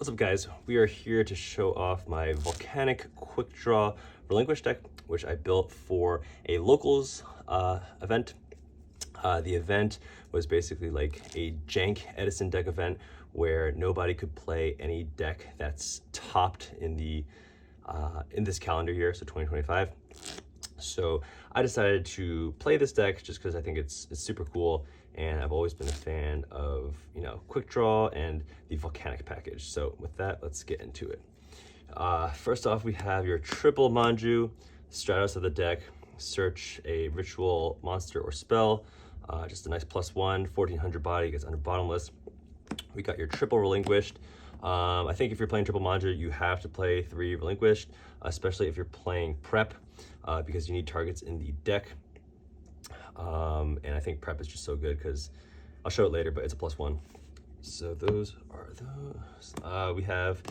What's up, guys? We are here to show off my Volcanic Quickdraw Relinquished deck, which I built for a locals event. The event was basically like a Jank Edison deck event where nobody could play any deck that's topped in the in this calendar year, so 2025. So I decided to play this deck just because I think it's super cool, and I've always been a fan of, Quickdraw and the Volcanic package. So with that, let's get into it. First off, we have your triple Manju, Stratos of the deck, search a ritual, monster, or spell. Just a nice +1, 1400 body, gets under bottomless. We got your triple Relinquished. I think if you're playing triple Manju, you have to play 3 Relinquished, especially if you're playing prep, because you need targets in the deck. And I think prep is just so good because I'll show it later, but it's a +1. So those are those. We have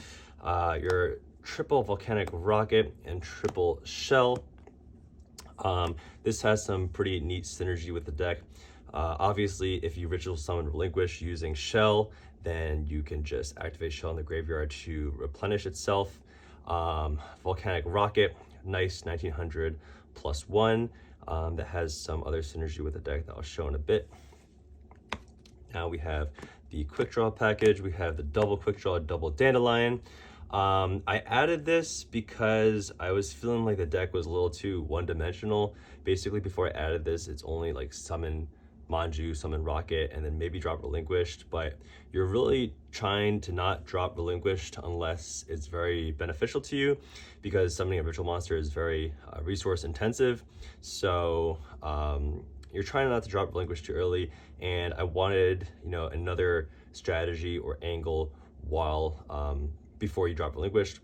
your triple Volcanic Rocket and triple Shell. This has some pretty neat synergy with the deck. Obviously, if you ritual summon Relinquish using Shell, then you can just activate Shell in the graveyard to replenish itself. Volcanic Rocket, nice 1900 +1. That has some other synergy with the deck that I'll show in a bit. Now we have the Quickdraw package. We have the double Quickdraw, double Dandelion. I added this because I was feeling like the deck was a little too one-dimensional. Basically, before I added this, it's only like summon Manju, summon Rocket, and then maybe drop Relinquished, but you're really trying to not drop Relinquished unless it's very beneficial to you, because summoning a ritual monster is very resource intensive. So you're trying not to drop Relinquished too early, and I wanted another strategy or angle while before you drop Relinquished.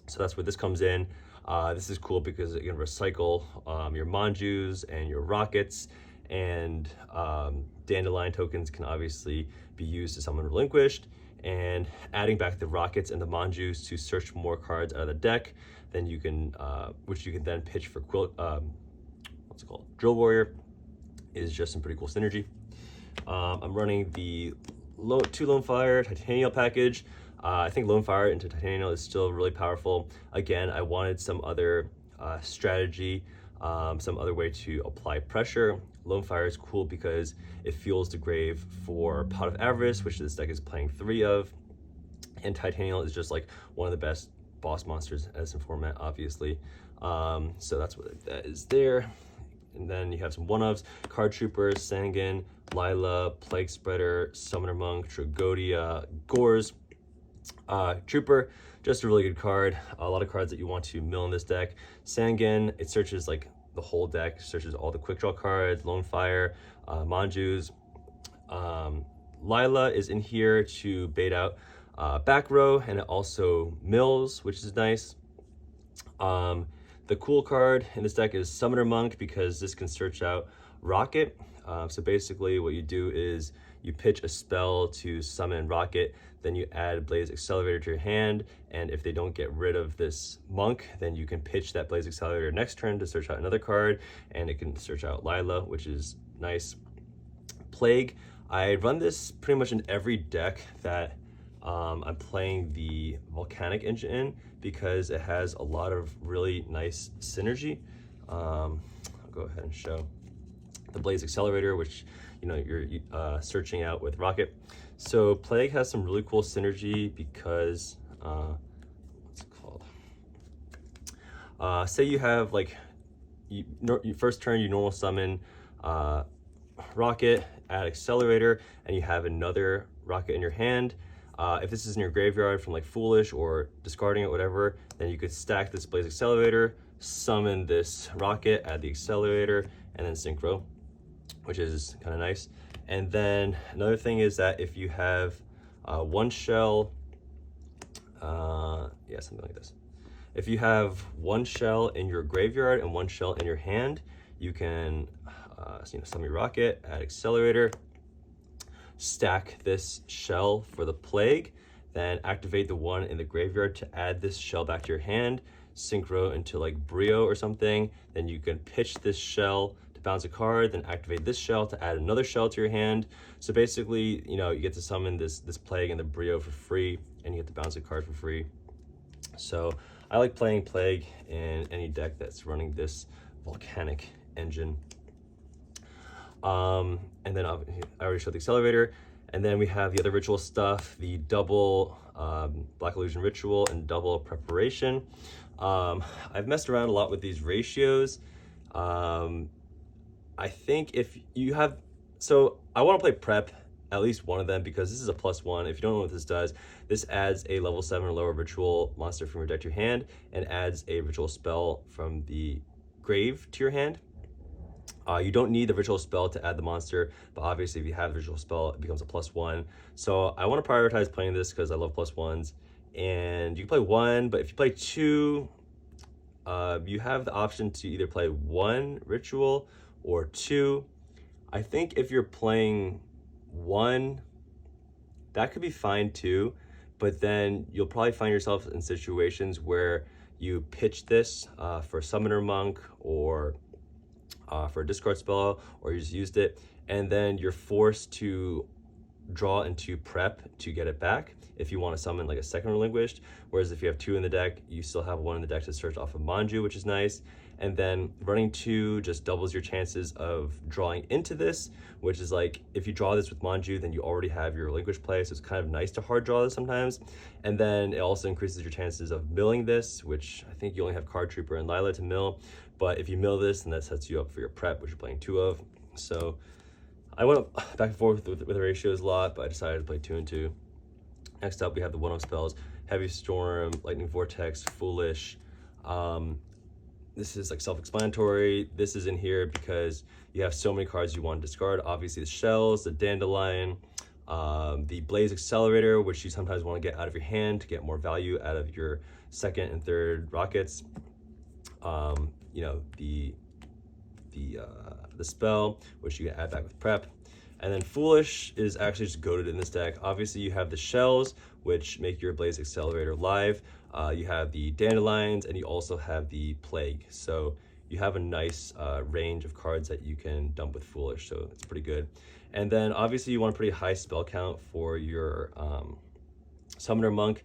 So that's where this comes in. This is cool because it can recycle your Manjus and your Rockets, and Dandelion tokens can obviously be used to summon Relinquished, and adding back the Rockets and the Manjus to search more cards out of the deck, then you can which you can then pitch for Drill Warrior, is just some pretty cool synergy. I'm running the 2 Lone Fire Titanial package. I think Lone Fire into Titanial is still really powerful. Again, I wanted some other strategy, some other way to apply pressure. Lone Fire is cool because it fuels the grave for Pot of Avarice, which this deck is playing 3 of. And Titanial is just like one of the best boss monsters as in format, obviously. So that's what that is there. And then you have some one-ofs: Card Trooper, Sangan, Lila, Plague Spreader, Summoner Monk, Tragodia, Gores. Trooper, just a really good card. A lot of cards that you want to mill in this deck. Sangan, it searches like the whole deck, searches all the quick draw cards. Lone Fire, Manjus. Lila is in here to bait out back row, and it also mills, which is nice. The cool card in this deck is Summoner Monk, because this can search out Rocket. So basically what you do is you pitch a spell to summon Rocket, then you add Blaze Accelerator to your hand, and if they don't get rid of this Monk, then you can pitch that Blaze Accelerator next turn to search out another card, and it can search out Lila, which is nice. Plague, I run this pretty much in every deck that I'm playing the Volcanic engine in, because it has a lot of really nice synergy. I'll go ahead and show the Blaze Accelerator, which you're searching out with Rocket. So Plague has some really cool synergy because what's it called? Say you have like first turn you normal summon Rocket, add Accelerator, and you have another Rocket in your hand. If this is in your graveyard from like Foolish or discarding it, whatever, then you could stack this Blaze Accelerator, summon this Rocket, add the Accelerator, and then synchro, which is kind of nice. And then another thing is that if you have 1 shell, yeah, something like this. If you have 1 shell in your graveyard and 1 shell in your hand, you can summon your Rocket, add Accelerator, stack this shell for the Plague, then activate the one in the graveyard to add this shell back to your hand, synchro into like Brio or something. Then you can pitch this shell to bounce a card, then activate this shell to add another shell to your hand. So basically, you get to summon this Plague and the Brio for free, and you get to bounce a card for free. So I like playing Plague in any deck that's running this Volcanic engine. And then I already showed the Accelerator. And then we have the other ritual stuff, the double Black Illusion Ritual and double Preparation. I've messed around a lot with these ratios. I think if you have, so I want to play Prep, at least one of them, because this is a +1. If you don't know what this does, this adds a level 7 or lower ritual monster from your deck to your hand and adds a ritual spell from the grave to your hand. You don't need the ritual spell to add the monster, but obviously if you have the ritual spell, it becomes a +1. So I want to prioritize playing this because I love +1s. And you can play 1, but if you play 2, you have the option to either play 1 ritual or 2. I think if you're playing 1, that could be fine too, but then you'll probably find yourself in situations where you pitch this for Summoner Monk or for a discard spell, or you just used it, and then you're forced to draw into Prep to get it back if you want to summon like a second Relinquished, whereas if you have 2 in the deck, you still have 1 in the deck to search off of Manju, which is nice. And then running 2 just doubles your chances of drawing into this, which is like, if you draw this with Manju, then you already have your Relinquished play, so it's kind of nice to hard draw this sometimes. And then it also increases your chances of milling this, which I think you only have Card Trooper and Lila to mill, but if you mill this, then that sets you up for your Prep, which you're playing 2 of. So I went back and forth with the ratios a lot, but I decided to play 2 and 2. Next up, we have the 1-of spells, Heavy Storm, Lightning Vortex, Foolish. This is like self-explanatory. This is in here because you have so many cards you want to discard. Obviously the Shells, the Dandelion, the Blaze Accelerator, which you sometimes want to get out of your hand to get more value out of your second and third rockets. You know, the spell, which you can add back with Prep. And then Foolish is actually just goated in this deck. Obviously you have the Shells, which make your Blaze Accelerator live. You have the Dandelions, and you also have the Plague. So you have a nice range of cards that you can dump with Foolish, so it's pretty good. And then obviously you want a pretty high spell count for your Summoner Monk.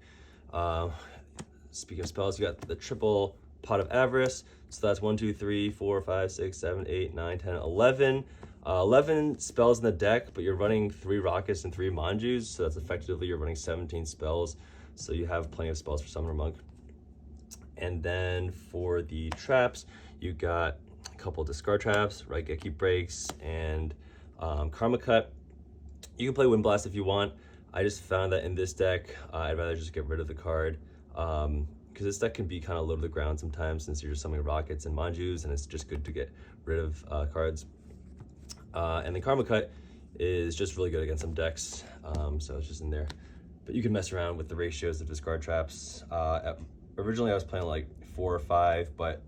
Speaking of spells, you got the triple Pot of Avarice. So that's 1, 2, 3, 4, 5, 6, 7, 8, 9, 10, 11. 11 spells in the deck, but you're running 3 Rockets and 3 Manjus, so that's effectively you're running 17 spells. So you have plenty of spells for Summoner Monk. And then for the traps, you got a couple discard traps, Raigeki Breaks and Karma Cut. You can play Wind Blast if you want. I just found that in this deck, I'd rather just get rid of the card. Because this deck can be kind of low to the ground sometimes since you're just summoning Rockets and Manjus, and it's just good to get rid of cards. And then Karma Cut is just really good against some decks, so it's just in there. But you can mess around with the ratios of discard traps. Originally I was playing like 4 or 5, but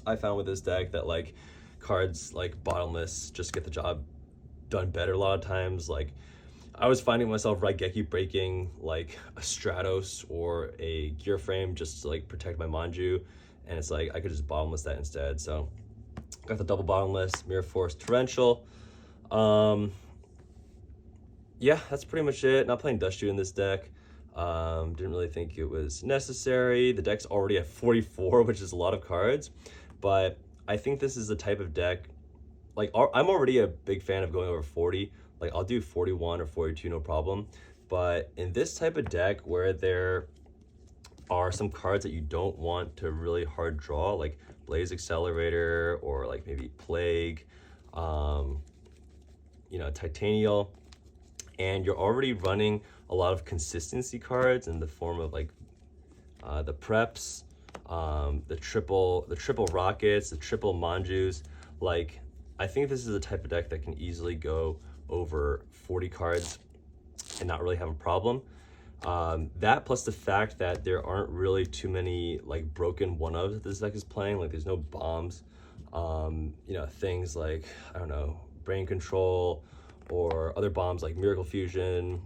I found with this deck that like cards like Bottomless just get the job done better a lot of times. Like I was finding myself Raigeki breaking like a Stratos or a Gear Frame just to like protect my Manju, and it's like I could just Bottomless that instead. So got the double Bottomless, Mirror Force, Torrential. Yeah, that's pretty much it. Not playing Dust Dew in this deck. Didn't really think it was necessary. The deck's already at 44, which is a lot of cards, but I think this is the type of deck, like I'm already a big fan of going over 40. Like I'll do 41 or 42, no problem. But in this type of deck where there are some cards that you don't want to really hard draw, like Blaze Accelerator or like maybe Plague, you know, Titanial, and you're already running a lot of consistency cards in the form of like the Preps, the triple Rockets, the triple Manjus. Like I think this is the type of deck that can easily go over 40 cards and not really have a problem. That plus the fact that there aren't really too many like broken 1-ofs that this deck is playing. Like there's no bombs, you know, things like, I don't know, Brain Control or other bombs like Miracle Fusion.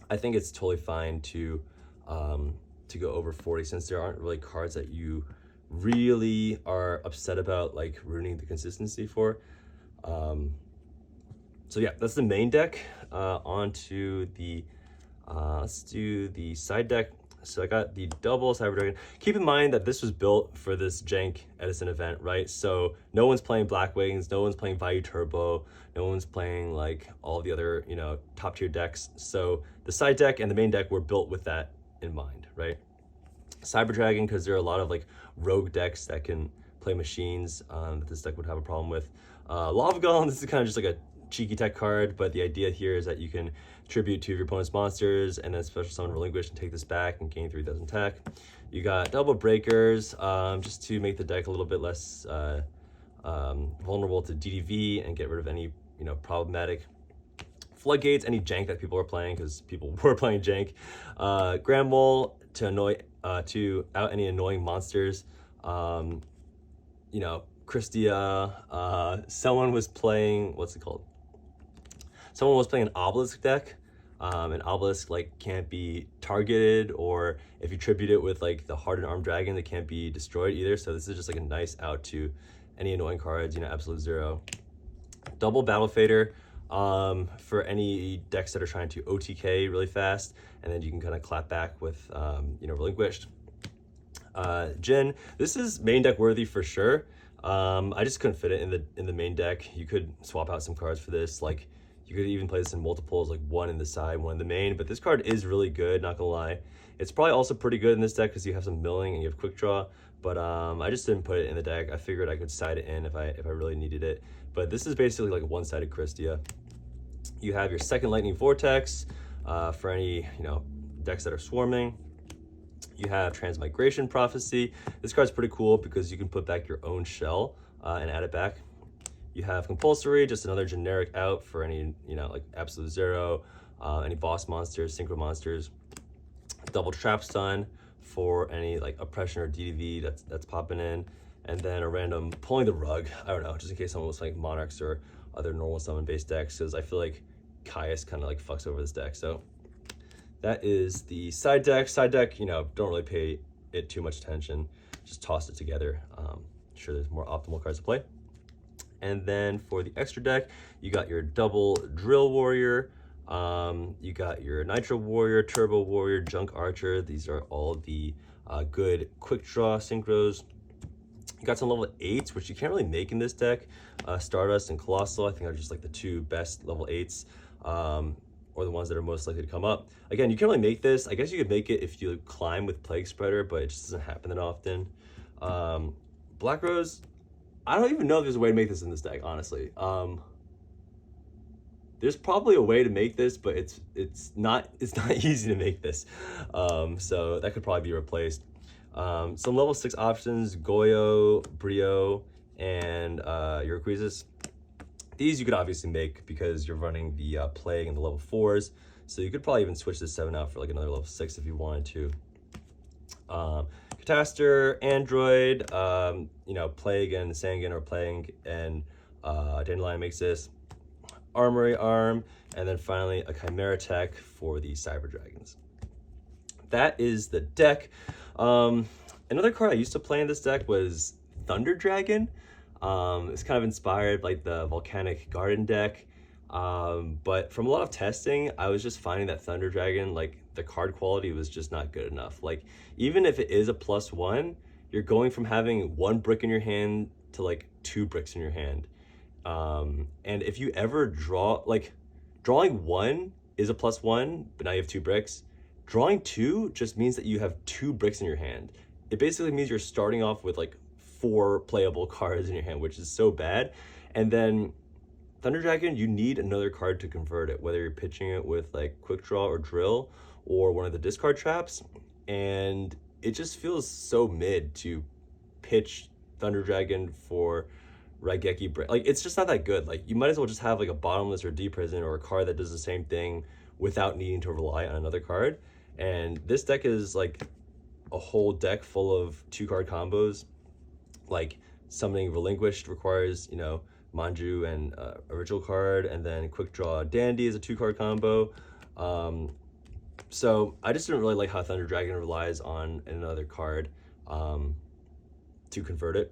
I think it's totally fine to go over 40 since there aren't really cards that you really are upset about like ruining the consistency for. So yeah, that's the main deck. On to the Let's do the side deck. So I got the double Cyber Dragon. Keep in mind that this was built for this Jank Edison event, right? So no one's playing Black Wings, no one's playing Value Turbo, no one's playing like all the other, you know, top tier decks. So the side deck and the main deck were built with that in mind, right? Cyber Dragon, because there are a lot of like rogue decks that can play machines that this deck would have a problem with. Lava Golem, this is kind of just like a cheeky tech card, but the idea here is that you can tribute two of your opponent's monsters and then special summon Relinquished and take this back and gain 3,000 attack. You got double breakers just to make the deck a little bit less vulnerable to DDV and get rid of any, you know, problematic floodgates, any jank that people are playing, because people were playing jank. Grand Mole to out any annoying monsters. You know, Christia, someone was playing, what's it called? Someone was playing an Obelisk deck. An Obelisk like can't be targeted, or if you tribute it with like the Hardened Armed Dragon, it can't be destroyed either. So this is just like a nice out to any annoying cards, you know, Absolute Zero. Double Battle Fader for any decks that are trying to OTK really fast, and then you can kind of clap back with, you know, Relinquished. Jin, this is main deck worthy for sure. I just couldn't fit it in the main deck. You could swap out some cards for this, like you could even play this in multiples, like one in the side, one in the main, but this card is really good, not gonna lie. It's probably also pretty good in this deck because you have some milling and you have quick draw, but I just didn't put it in the deck. I figured I could side it in if I really needed it. But this is basically like a one-sided Christia. You have your second Lightning Vortex for any, you know, decks that are swarming. You have Transmigration Prophecy. This card's pretty cool because you can put back your own shell and add it back. You have Compulsory, just another generic out for any, you know, like Absolute Zero, any boss monsters, synchro monsters. Double Trap Stun for any like oppression or DDV that's popping in. And then a random Pulling the Rug, I don't know, just in case someone was playing Monarchs or other normal summon based decks, because I feel like Caius kind of like fucks over this deck. So that is the side deck. Side deck, you know, don't really pay it too much attention. Just toss it together. Sure there's more optimal cards to play. And then for the extra deck, you got your double Drill Warrior, you got your Nitro Warrior, Turbo Warrior, Junk Archer. These are all the good quick draw synchros. You got some level 8s, which you can't really make in this deck. Stardust and Colossal, I think are just like the two best level 8s, or the ones that are most likely to come up. Again, you can't really make this. I guess you could make it if you climb with Plague Spreader, but it just doesn't happen that often. Black Rose, I don't even know if there's a way to make this in this deck, honestly. There's probably a way to make this, but it's not easy to make this. So that could probably be replaced. Some level 6 options: Goyo, Brio, and Urquiza. These you could obviously make because you're running the Plague and the level 4s. So you could probably even switch this 7 out for like another level 6 if you wanted to. Catastor, Android, you know, Plague and Sangan or Plague and Dandelion makes this. Armory Arm, and then finally a Chimera Tech for the Cyber Dragons. That is the deck. Another card I used to play in this deck was Thunder Dragon. It's kind of inspired like the Volcanic Garden deck. But from a lot of testing, I was just finding that Thunder Dragon, like the card quality was just not good enough. Like even if it is a +1, you're going from having 1 brick in your hand to like 2 bricks in your hand. And if you ever draw, like drawing 1 is a +1, but now you have 2 bricks. Drawing 2 just means that you have 2 bricks in your hand. It basically means you're starting off with like 4 playable cards in your hand, which is so bad. And then Thunder Dragon, you need another card to convert it, whether you're pitching it with like Quick Draw or Drill or one of the discard traps. And it just feels so mid to pitch Thunder Dragon for Raigeki. Like it's just not that good. Like you might as well just have like a Bottomless or Deep Prison or a card that does the same thing without needing to rely on another card. And this deck is like a whole deck full of 2-card combos. Like summoning Relinquished requires, you know, Manju and original card, and then Quick Draw Dandy is a 2-card combo. So I just didn't really like how Thunder Dragon relies on another card to convert it.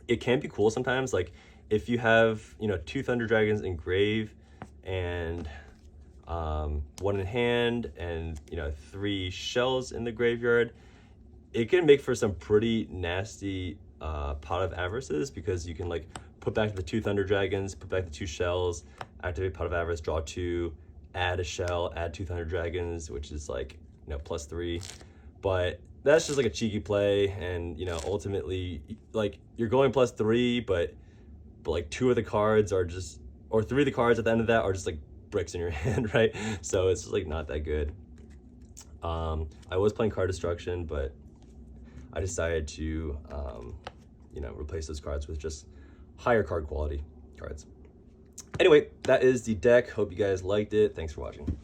It can be cool sometimes, like if you have, you know, 2 Thunder Dragons in grave and one in hand, and 3 shells in the graveyard, it can make for some pretty nasty Pot of Avarices, because you can like put back the 2 Thunder Dragons, put back the 2 shells, activate Pot of Avarice, draw 2, add a shell, add 2 Thunder Dragons, which is like +3. But that's just like a cheeky play, and ultimately like you're going +3, but like 2 of the cards are just, or 3 of the cards at the end of that are just like bricks in your hand, right? So it's just like not that good. I was playing card destruction, but I decided to replace those cards with just higher card quality cards. Anyway, that is the deck. Hope you guys liked it. Thanks for watching.